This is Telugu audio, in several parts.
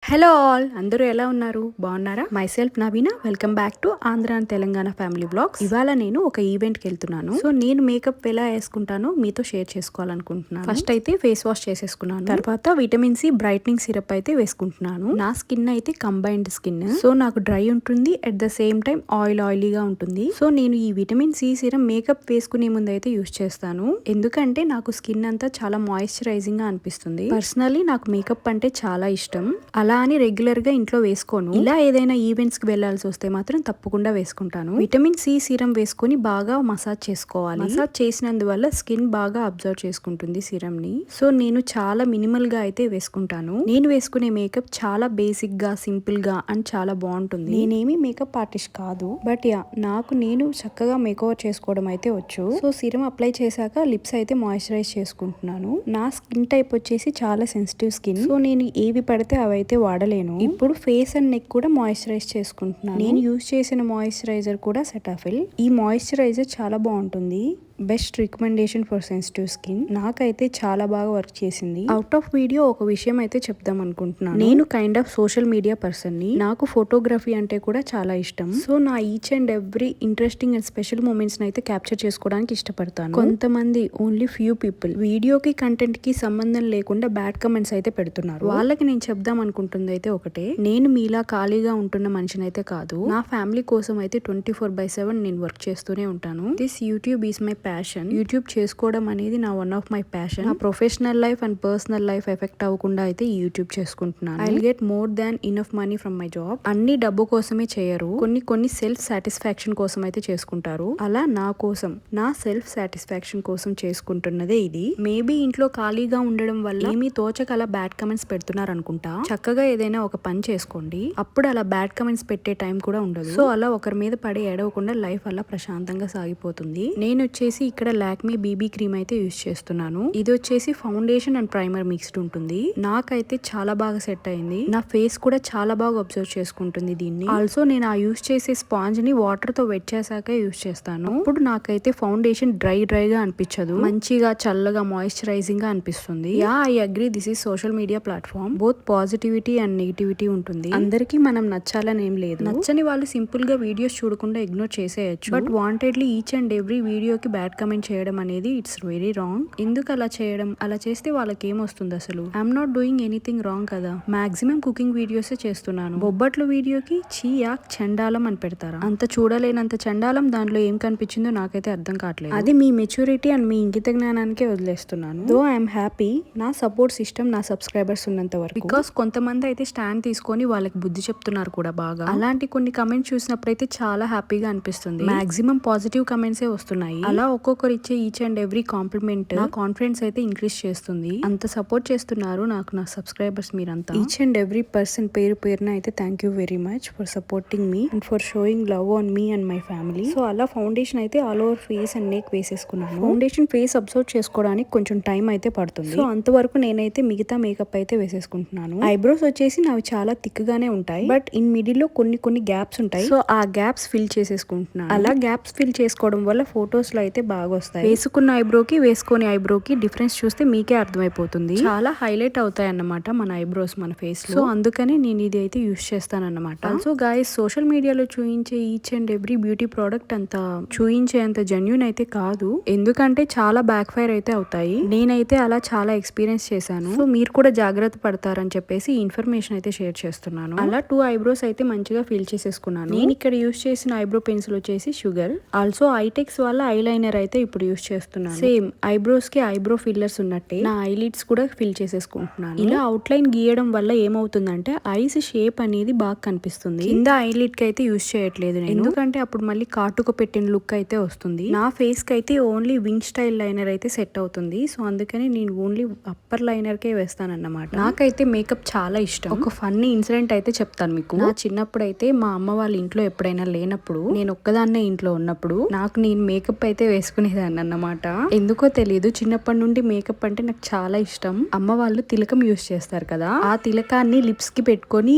హలో ఆల్, అందరూ ఎలా ఉన్నారు? బాగున్నారా? Myself Naveena. Welcome back to Andhra and Telangana family blogs. ఇవాళ నేను ఒక ఈవెంట్ కి వెళ్తున్నాను. సో నేను మేకప్ ఎలా వేసుకుంటానో మీతో షేర్ చేసుకోవాలనుకుంటున్నాను. ఫస్ట్ అయితే ఫేస్ వాష్ చేసేసుకున్నాను. తర్వాత విటమిన్ సి బ్రైట్నింగ్ సిరప్ అయితే వేసుకుంటున్నాను. నా స్కిన్ అయితే కంబైన్డ్ స్కిన్, సో నాకు డ్రై ఉంటుంది, అట్ ద సేమ్ టైం ఆయిలీగా ఉంటుంది. సో నేను ఈ విటమిన్ సి సిరప్ మేకప్ వేసుకునే ముందు అయితే యూస్ చేస్తాను, ఎందుకంటే నాకు స్కిన్ అంతా చాలా మాయిశ్చరైజింగ్ గా అనిపిస్తుంది. పర్సనల్లీ నాకు మేకప్ అంటే చాలా ఇష్టం. అలా అని రెగ్యులర్ గా ఇంట్లో వేసుకోను. ఇలా ఏదైనా ఈవెంట్స్ కి వెళ్లాల్సి వస్తే మాత్రం తప్పకుండా వేసుకుంటాను. విటమిన్ సి సీరం వేసుకొని బాగా మసాజ్ చేసుకోవాలి. మసాజ్ చేసినందువల్ల స్కిన్ బాగా అబ్జర్వ్ చేసుకుంటుంది సీరం ని. సో నేను చాలా మినిమల్ గా అయితే వేసుకుంటాను. నేను వేసుకునే మేకప్ చాలా బేసిక్ గా, సింపుల్ గా అండ్ చాలా బాగుంటుంది. నేనేమి మేకప్ ఆర్టిస్ట్ కాదు, బట్ నాకు నేను చక్కగా మేకప్ చేసుకోవడం అయితే వచ్చు. సో సీరం అప్లై చేశాక లిప్స్ అయితే మాయిశ్చరైజ్ చేసుకుంటున్నాను. నా స్కిన్ టైప్ వచ్చేసి చాలా సెన్సిటివ్ స్కిన్, సో నేను ఏవి పడితే అవైతే వాడలేను. ఇప్పుడు ఫేస్ అండ్ నెక్ కూడా మాయిశ్చరైజ్ చేసుకుంటున్నాను. నేను యూజ్ చేసిన మాయిశ్చరైజర్ కూడా సెటాఫిల్. ఈ మాయిశ్చరైజర్ చాలా బాగుంటుంది. Best recommendation for sensitive skin. నాకైతే చాలా బాగా వర్క్ చేసింది. అవుట్ ఆఫ్ వీడియో ఒక విషయం అయితే చెప్దాం అనుకుంటున్నాను. నేను kind of social media person ని. నాకు ఫోటోగ్రఫీ అంటే కూడా చాలా ఇష్టం. సో నా each and every interesting and special moments అయితే క్యాప్చర్ చేసుకోవడానికి ఇష్టపడతాను. కొంతమంది ఓన్లీ ఫ్యూ పీపుల్ వీడియోకి కంటెంట్ కి సంబంధం లేకుండా బ్యాడ్ కమెంట్స్ అయితే పెడుతున్నారు. వాళ్ళకి నేను చెప్దాం అనుకుంటుంది అయితే ఒకటే, నేను మీలా ఖాళీగా ఉంటున్న మనిషిని అయితే కాదు. నా ఫ్యామిలీ కోసం అయితే 24/7 నేను వర్క్ చేస్తూనే ఉంటాను. This YouTube is my passion. YouTube చేసుకోవడం అనేది నా వన్ ఆఫ్ మై ప్యాషన్. నా professional life and personal life effect అవ్వకుండా అయితే ఈ యూట్యూబ్ చేసుకుంటున్నాను. I will get more than enough money from my job. అన్ని డబ్బు కోసమే చేయరు, కొన్ని సెల్ఫ్ సాటిస్ఫాక్షన్ కోసం అయితే చేసుకుంటారు. అలా నా కోసం, నా సెల్ఫ్ సాటిస్ఫాక్షన్ కోసం చేసుకుంటున్నదే ఇది. మేబీ ఇంట్లో ఖాళీగా ఉండడం వల్ల ఏమీ తోచక అలా బ్యాడ్ కమెంట్స్ పెడుతున్నారు అనుకుంటా. చక్కగా ఏదైనా ఒక పని చేసుకోండి, అప్పుడు అలా బ్యాడ్ కమెంట్స్ పెట్టే టైం కూడా ఉండదు. సో అలా ఒకరి మీద పడి ఏడవకుండా లైఫ్ అలా ప్రశాంతంగా సాగిపోతుంది. నేను వచ్చేసి ఇక్కడ లాక్మీ బీబీ క్రీమ్ అయితే యూజ్ చేస్తున్నాను. ఇది వచ్చేసి ఫౌండేషన్ అండ్ ప్రైమర్ మిక్స్డ్ ఉంటుంది. నాకైతే చాలా బాగా సెట్ అయింది. నా ఫేస్ కూడా చాలా బాగా అబ్జర్వ్ చేసుకుంటుంది దీన్ని. ఆల్సో నేను ఆ యూజ్ చేసే స్పాంజ్ ని వాటర్ తో వెట్ చేశాక యూజ్ చేస్తాను. ఇప్పుడు నాకైతే ఫౌండేషన్ డ్రైగా అనిపించదు, మంచిగా చల్లగా మాయిశ్చరైజింగ్ గా అనిపిస్తుంది. I agree, this is social media platform. Both positivity and negativity ఉంటుంది. అందరికీ మనం నచ్చాలని ఏం లేదు. నచ్చని వాళ్ళు సింపుల్ గా వీడియోస్ చూడకుండా ఇగ్నోర్ చేసేయచ్చు. But wantedly each and every వీడియోకి బ్యాడ్ కమెంట్ చేయడం అనేది ఇట్స్ వెరీ రాంగ్. ఎందుకు అలా చేయడం? అలా చేస్తే వాళ్ళకి ఏమొస్తుంది అసలు? I'm not doing anything wrong కదా. మాక్సిమం కుకింగ్ వీడియోసే చేస్తున్నాను. బొబ్బట్లు వీడియోకి చీయాక్ చండాలం అని పెడతారా? అంత చూడలేనంత చండాలం దాంట్లో ఏం కనిపించిందో నాకైతే అర్థం కావట్లేదు. అది మీ మెచ్యూరిటీ అండ్ మీ ఇంగిత జ్ఞానానికే వదిలేస్తున్నాను. దో ఐఎమ్ హ్యాపీ నా సపోర్ట్ సిస్టమ్, నా సబ్స్క్రైబర్స్ ఉన్నంత వరకు. బికాస్ కొంతమంది అయితే స్టాండ్ తీసుకొని వాళ్ళకి బుద్ధి చెప్తున్నారు కూడా బాగా. అలాంటి కొన్ని కమెంట్స్ చూసినప్పుడైతే చాలా హ్యాపీగా అనిపిస్తుంది. మాక్సిమం పాజిటివ్ కమెంట్సే వస్తున్నాయి. అలా ఒక్కొక్కరు ఇచ్చే ఈచ్ అండ్ ఎవ్రీ కాంప్లిమెంట్ నా కాన్ఫిడెన్స్ అయితే ఇంక్రీజ్ చేస్తుంది. అంత సపోర్ట్ చేస్తున్నారు నాకు నా సబ్స్క్రైబర్స్ మీరంతా. ఈచ్ అండ్ ఎవ్రీ పర్సన్ పేరున అయితే thank you very much for supporting me and for showing love on me and my family. So అలా ఫౌండేషన్ అయితే all over face and neck వేసేసుకున్నాను. ఫౌండేషన్ ఫేస్ అబ్జర్వ్ చేసుకోవడానికి కొంచెం టైం అయితే పడుతుంది. సో అంతవరకు నేనైతే మిగతా మేకప్ అయితే వేసేసుకుంటున్నాను. ఐబ్రోస్ వచ్చేసి నావి చాలా థిక్ గానే ఉంటాయి, బట్ ఇన్ మిడిల్ లో కొన్ని గ్యాప్స్ ఉంటాయి. సో ఆ గ్యాప్స్ ఫిల్ చేసేసుకుంటున్నాను. అలా గ్యాప్స్ ఫిల్ చేసుకోవడం వల్ల ఫొటోస్ లో అయితే బాగా వస్తాయి. వేసుకున్న ఐబ్రోకి వేసుకొని ఐబ్రోకి డిఫరెన్స్ చూస్తే మీకే అర్థమైపోతుంది. చాలా హైలైట్ అవుతాయి అన్నమాట మన ఐబ్రోస్ మన ఫేస్ లో. సో అందుకని నేను ఇది అయితే యూస్ చేస్తాను అన్నమాట. సో గాయస్, సోషల్ మీడియాలో చూయించే each and every beauty product అంత చూయించేంత జెన్యూన్ అయితే కాదు, ఎందుకంటే చాలా బ్యాక్ ఫైర్ అయితే అవుతాయి. నేనైతే అలా చాలా ఎక్స్పీరియన్స్ చేశాను. సో మీరు కూడా జాగ్రత్త పడతారని చెప్పేసి ఇన్ఫర్మేషన్ అయితే షేర్ చేస్తున్నాను. అలా 2 ఐబ్రోస్ అయితే మంచిగా ఫిల్ చేసేసుకున్నాను. నేను ఇక్కడ యూస్ చేసిన ఐబ్రో పెన్సిల్ వచ్చేసి షుగర్. ఆల్సో ఐటెక్స్ వల్ల ఐలైనర్ అయితే ఇప్పుడు యూస్ చేస్తున్నాను. సేమ్ ఐబ్రోస్ కి ఐబ్రో ఫిల్లర్స్ ఉన్నట్టే నా ఐలిడ్స్ కూడా ఫిల్ చేసేసుకుంటున్నాను. ఇలా అవుట్ లైన్ గీయడం వల్ల ఏమవుతుందంటే ఐస్ షేప్ అనేది బాగా కనిపిస్తుంది. కింద ఐలిడ్ కి అయితే యూస్ చేయట్లేదు నేను, ఎందుకంటే అప్పుడు మళ్ళీ కాటుక పెట్టిన లుక్ అయితే వస్తుంది. నా ఫేస్ కి అయితే ఓన్లీ వింగ్ స్టైల్ లైనర్ అయితే సెట్ అవుతుంది. సో అందుకని నేను ఓన్లీ అప్పర్ లైనర్ కే వేస్తాను అన్నమాట. నాకైతే మేకప్ చాలా ఇష్టం. ఒక ఫన్నీ ఇన్సిడెంట్ అయితే చెప్తాను మీకు. నా చిన్నప్పుడు అయితే మా అమ్మ వాళ్ళ ఇంట్లో ఎప్పుడైనా లేనప్పుడు, నేను ఒక్కదాన్నే ఇంట్లో ఉన్నప్పుడు నాకు నేను మేకప్ అయితే వేసుకునేదాన్ని అన్నమాట. ఎందుకో తెలియదు, చిన్నప్పటి నుండి మేకప్ అంటే నాకు చాలా ఇష్టం. అమ్మ వాళ్ళు తిలకం యూస్ చేస్తారు కదా, ఆ తిలకాన్ని లిప్స్ కి పెట్టుకొని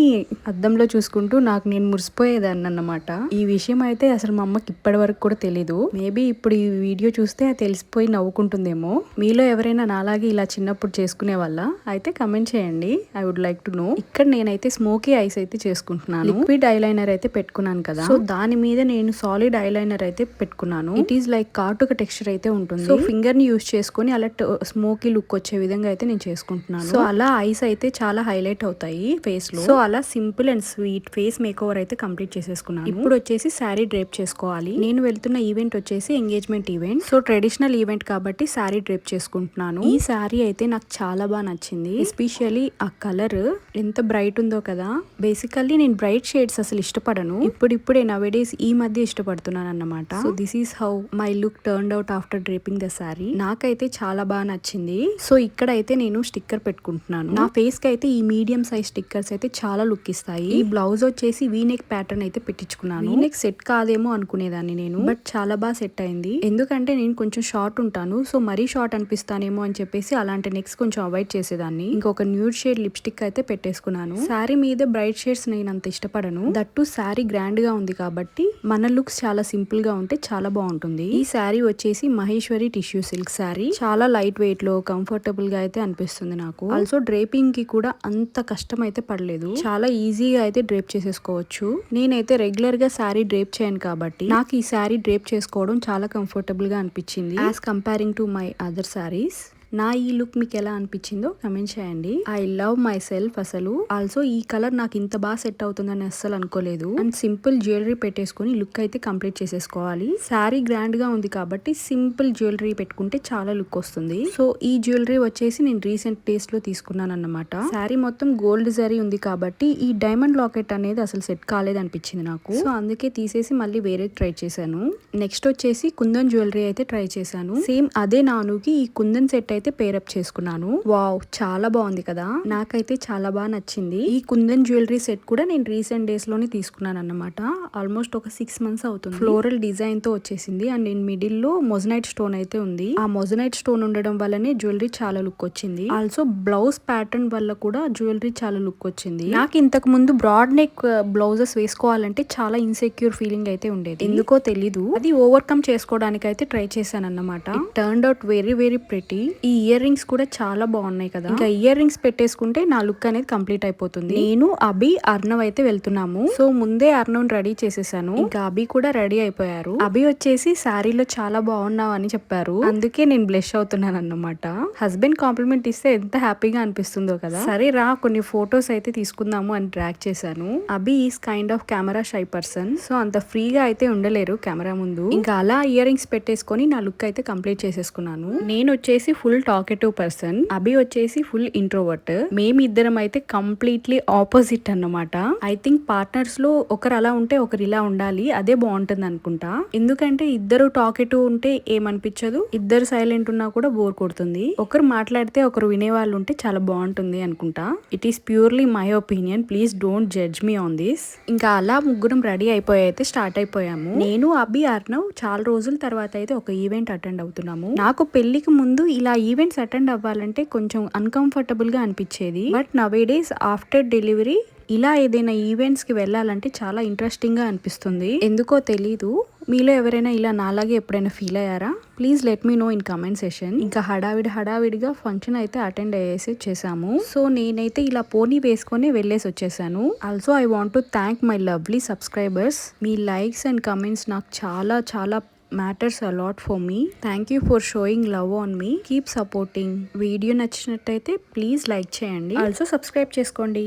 అద్దంలో చూసుకుంటూ నాకు నేను మురిసిపోయేదాన్ని అన్నమాట. ఈ విషయం అయితే అసలు మా అమ్మకి ఇప్పటి వరకు కూడా తెలీదు. మేబీ ఇప్పుడు ఈ వీడియో చూస్తే తెలిసిపోయి నవ్వుకుంటుందేమో. మీలో ఎవరైనా నాలాగే ఇలా చిన్నప్పుడు చేసుకునే వాళ్ళ అయితే కమెంట్ చేయండి. I would like to know. ఇక్కడ నేనైతే స్మోకీ ఐస్ అయితే చేసుకుంటున్నాను. లిక్విడ్ ఐలైనర్ అయితే పెట్టుకున్నాను కదా, సో దాని మీద నేను సాలిడ్ ఐలైనర్ అయితే పెట్టుకున్నాను. ఇట్ ఈస్ లైక్ కాటుక టెక్స్చర్ అయితే ఉంటుంది. సో ఫింగర్ ని యూస్ చేసుకుని అలా స్మోకీ లుక్ వచ్చే విధంగా అయితే నేను చేసుకుంటున్నాను. సో అలా ఐస్ అయితే చాలా హైలైట్ అవుతాయి ఫేస్ లో. సో అలా simple and sweet face make over అయితే కంప్లీట్ చేసేసుకున్నాను. ఇప్పుడు వచ్చేసి శారీ డ్రేప్ చేసుకోవాలి. నేను వెళ్తున్న ఈవెంట్ వచ్చేసి engagement event. So traditional event కాబట్టి శారీ డ్రేప్ చేసుకుంటున్నాను. ఈ శారీ అయితే నాకు చాలా బాగా నచ్చింది. ఎస్పెషల్లీ ఆ కలర్ ఎంత బ్రైట్ ఉందో కదా. బేసికల్లీ నేను బ్రైట్ షేడ్స్ అసలు ఇష్టపడను. ఇప్పుడిప్పుడే నవేడేస్ ఈ మధ్య ఇష్టపడుతున్నాను అన్నమాట. So this is how my look turned out after draping the sari. నాకైతే చాలా బాగా నచ్చింది. సో ఇక్కడ అయితే నేను స్టిక్కర్ పెట్టుకుంటున్నాను. నా ఫేస్ కి అయితే ఈ మీడియం సైజ్ స్టిక్కర్స్ అయితే చాలా లుక్ ఇస్తాయి. ఈ బ్లౌజ్ వచ్చేసి వీనెక్ ప్యాటర్న్ అయితే పెట్టించుకున్నాను. వీనెక్ సెట్ కాదేమో అనుకునేదాన్ని నేను, బట్ చాలా బాగా సెట్ అయింది. ఎందుకంటే నేను కొంచెం షార్ట్ ఉంటాను, సో మరీ షార్ట్ అనిపిస్తానేమో అని చెప్పేసి అలాంటి నెక్స్ కొంచెం అవాయిడ్ చేసేదాన్ని. ఇంకొక న్యూడ్ షేడ్ లిప్స్టిక్ అయితే పెట్టేసుకున్నాను. శారీ మీద బ్రైట్ షేడ్స్ నేను అంత ఇష్టపడను. దట్టు శారీ గ్రాండ్ గా ఉంది కాబట్టి మన లుక్స్ చాలా సింపుల్ గా ఉంటే చాలా బాగుంటుంది. ఈ శారీ వచ్చేసి మహేశ్వరి టిష్యూ సిల్క్ శారీ. చాలా లైట్ వెయిట్ లో కంఫర్టబుల్ గా అయితే అనిపిస్తుంది నాకు. ఆల్సో డ్రేపింగ్ కి కూడా అంత కష్టం అయితే పడలేదు. చాలా ఈజీగా అయితే డ్రేప్ చేసేసుకోవచ్చు. నేనైతే రెగ్యులర్ గా శారీ డ్రేప్ చేయను కాబట్టి నాకు ఈ శారీ డ్రేప్ చేసుకోవడం చాలా కంఫర్టబుల్ గా అనిపించింది as comparing to my other saris. నా ఈ లుక్ మీకు ఎలా అనిపించిందో కమెంట్ చేయండి. ఐ లవ్ మై సెల్ఫ్ అసలు. ఆల్సో ఈ కలర్ నాకు ఇంత బాగా సెట్ అవుతుందని అస్సలు అనుకోలేదు. అండ్ సింపుల్ జ్యువెలరీ పెట్టేసుకుని లుక్ అయితే కంప్లీట్ చేసేసుకోవాలి. శారీ గ్రాండ్ గా ఉంది కాబట్టి సింపుల్ జ్యువెలరీ పెట్టుకుంటే చాలా లుక్ వస్తుంది. సో ఈ జ్యువెలరీ వచ్చేసి నేను రీసెంట్ డేస్ లో తీసుకున్నాను అన్నమాట. శారీ మొత్తం గోల్డ్ జరీ ఉంది కాబట్టి ఈ డైమండ్ లాకెట్ అనేది అసలు సెట్ కాలేదు అనిపించింది నాకు. సో అందుకే తీసేసి మళ్ళీ వేరే ట్రై చేశాను. నెక్స్ట్ వచ్చేసి కుందన్ జ్యువెలరీ అయితే ట్రై చేశాను. సేమ్ అదే నానుకి ఈ కుందన్ సెట్ అయితే పేరప్ చేసుకున్నాను. వావ్, చాలా బాగుంది కదా. నాకైతే చాలా బాగా నచ్చింది. ఈ కుందన్ జ్యువెలరీ సెట్ కూడా నేను రీసెంట్ డేస్ లోనే తీసుకున్నాను అన్నమాట. ఆల్మోస్ట్ ఒక 6 months అవుతుంది. ఫ్లోరల్ డిజైన్ తో వచ్చేసింది అండ్ నేను మిడిల్ లో మొజనైట్ స్టోన్ అయితే ఉంది. ఆ మొజనైట్ స్టోన్ ఉండడం వల్లనే జ్యువెలరీ చాలా లుక్ వచ్చింది. ఆల్సో బ్లౌజ్ ప్యాటర్న్ వల్ల కూడా జ్యువెలరీ చాలా లుక్ వచ్చింది. నాకు ఇంతకు ముందు బ్రాడ్ నెక్ బ్లౌజెస్ వేసుకోవాలంటే చాలా ఇన్సెక్యూర్ ఫీలింగ్ అయితే ఉండేది. ఎందుకో తెలీదు. అది ఓవర్కమ్ చేసుకోవడానికి అయితే ట్రై చేశాను అన్నమాట. It turned out very very pretty. ఈ ఇయర్ రింగ్స్ కూడా చాలా బాగున్నాయి కదా. ఇంకా ఇయర్ రింగ్స్ పెట్టేసుకుంటే నా లుక్ అనేది కంప్లీట్ అయిపోతుంది. నేను అభి అర్ణవ్ అయితే వెళ్తున్నాము. సో ముందే అర్ణవ్ రెడీ చేసేసాను. ఇంకా అభి కూడా రెడీ అయిపోయారు. అభి వచ్చేసి శారీలో చాలా బాగున్నావు అని చెప్పారు. అందుకే నేను బ్లెష్ అవుతున్నాను అన్నమాట. హస్బెండ్ కాంప్లిమెంట్ ఇస్తే ఎంత హ్యాపీగా అనిపిస్తుందో కదా. సరే రా కొన్ని ఫొటోస్ అయితే తీసుకుందాము అని డ్రాగ్ చేశాను. Abhi is kind of camera shy person. So అంత ఫ్రీగా అయితే ఉండలేరు కెమెరా ముందు. ఇంకా అలా ఇయర్ రింగ్స్ పెట్టేసుకొని నా లుక్ అయితే కంప్లీట్ చేసేసుకున్నాను. నేను వచ్చేసి ఫుల్ టాకెటివ్ పర్సన్, అభి వచ్చేసి ఫుల్ ఇంట్రోవర్ట్. మేమిద్దరం అయితే కంప్లీట్లీ ఆపోజిట్ అన్నమాట. ఐ థింక్ పార్ట్నర్స్ లో ఒకరు అలా ఉంటే ఒకరు ఇలా ఉండాలి, అదే బాగుంటుంది అనుకుంటా. ఎందుకంటే ఇద్దరు టాకెటివ్ ఉంటే ఏమనిపించదు, ఇద్దరు సైలెంట్ ఉన్నా కూడా బోర్ కొడుతుంది. ఒకరు మాట్లాడితే ఒకరు వినేవాళ్ళు ఉంటే చాలా బాగుంటుంది అనుకుంటా. It is purely my opinion, please don't judge me on this. ఇంకా అలా ముగ్గురం రెడీ అయిపోయి అయితే స్టార్ట్ అయిపోయాము. నేను అభి అర్ణవ్ చాలా రోజుల తర్వాత అయితే ఒక ఈవెంట్ అటెండ్ అవుతున్నాము. నాకు పెళ్లికి ముందు ఇలా ఈవెంట్స్ అటెండ్ అవ్వాలంటే కొంచెం అన్కంఫర్టబుల్ గా అనిపించేది. బట్ నవేడేస్ ఆఫ్టర్ డెలివరీ ఇలా ఏదైనా ఈవెంట్స్ కి వెళ్ళాలంటే చాలా ఇంట్రెస్టింగ్ గా అనిపిస్తుంది. ఎందుకో తెలీదు. మీలో ఎవరైనా ఇలా నాలాగే ఎప్పుడైనా ఫీల్ అయ్యారా? Please let me know in comment session. ఇంకా హడావిడిగా ఫంక్షన్ అయితే అటెండ్ అయ్యేసి చేసాము. సో నేనైతే ఇలా పోనీ వేసుకొని వెళ్ళేసి వచ్చేసాను. Also I want to thank my lovely subscribers. Me likes and comments నాకు చాలా చాలా matters a lot for me. Thank you for showing love on me. Keep supporting. Video నచ్చినట్టయితే ప్లీజ్ లైక్ చేయండి. ఆల్సో సబ్స్క్రైబ్ చేసుకోండి.